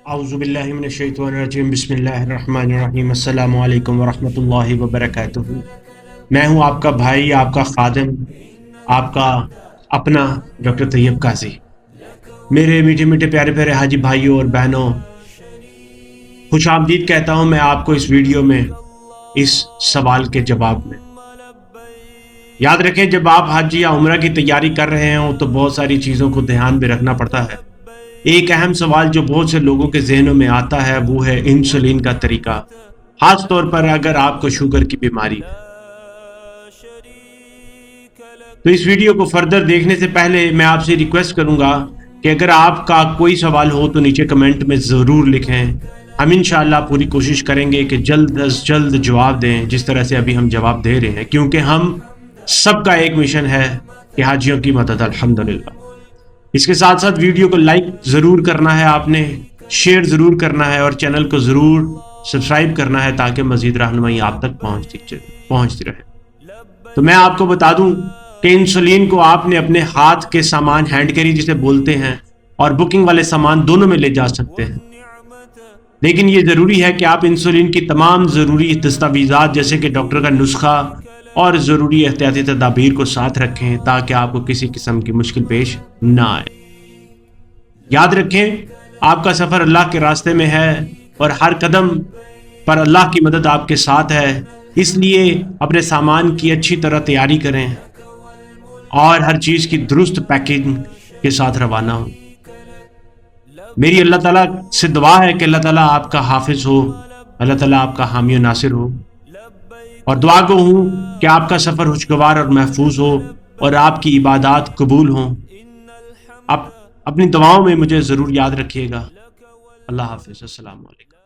औज़ुबिल्लाहि मिनश्शैतानिर्रजीम बिस्मिल्लाहिर्रहमानिर्रहीम अस्सलामु अलैकुम वरहमतुल्लाहि वबरकातुहू। मैं हूँ आपका भाई, आपका खादिम, आपका अपना डॉक्टर तैयब काजी। मेरे मीठे मीठे प्यारे प्यारे हाजी भाइयों और बहनों, खुश आमदीद कहता हूँ मैं आपको इस वीडियो में, इस सवाल के जवाब में। याद रखें, जब आप हज या उम्रा की तैयारी कर रहे हो तो बहुत सारी चीज़ों को ध्यान में रखना पड़ता है। एक अहम सवाल जो बहुत से लोगों के जहनों में आता है वो है इंसुलिन का तरीका, खास तौर पर अगर आपको शुगर की बीमारी है। तो इस वीडियो को फर्दर देखने से पहले मैं आपसे रिक्वेस्ट करूंगा कि अगर आपका कोई सवाल हो तो नीचे कमेंट में ज़रूर लिखें। हम इंशाअल्लाह पूरी कोशिश करेंगे कि जल्द अज जल्द जवाब दें, जिस तरह से अभी हम जवाब दे रहे हैं, क्योंकि हम सबका एक मिशन है कि हाजियों की मदद अल्हम्दुलिल्लाह। इसके साथ साथ वीडियो को लाइक ज़रूर करना है, आपने शेयर ज़रूर करना है और चैनल को ज़रूर सब्सक्राइब करना है ताकि मज़ीद रहनुमाई आप तक पहुँचती रहे। तो मैं आपको बता दूं कि इंसुलिन को आपने अपने हाथ के सामान, हैंड कैरी जिसे बोलते हैं, और बुकिंग वाले सामान दोनों में ले जा सकते हैं। लेकिन ये ज़रूरी है कि आप इंसुलिन की तमाम ज़रूरी दस्तावेज़ात जैसे कि डॉक्टर का नुस्खा और ज़रूरी एहतियाती तदाबीर को साथ रखें ताकि आपको किसी किस्म की मुश्किल पेश ना आए। याद रखें, आपका सफ़र अल्लाह के रास्ते में है और हर कदम पर अल्लाह की मदद आपके साथ है। इसलिए अपने सामान की अच्छी तरह तैयारी करें और हर चीज़ की दुरुस्त पैकिंग के साथ रवाना हो। मेरी अल्लाह ताला से दुआ है कि अल्लाह ताला आपका हाफिज हो, अल्लाह ताला आपका हामी और नासिर हो, और दुआ को हूँ कि आपका सफ़र खुशगवार और महफूज हो और आपकी इबादत कबूल हों। आप अपनी दुआओं में मुझे ज़रूर याद रखिएगा। अल्लाह हाफिज़। अस्सलामु अलैकुम।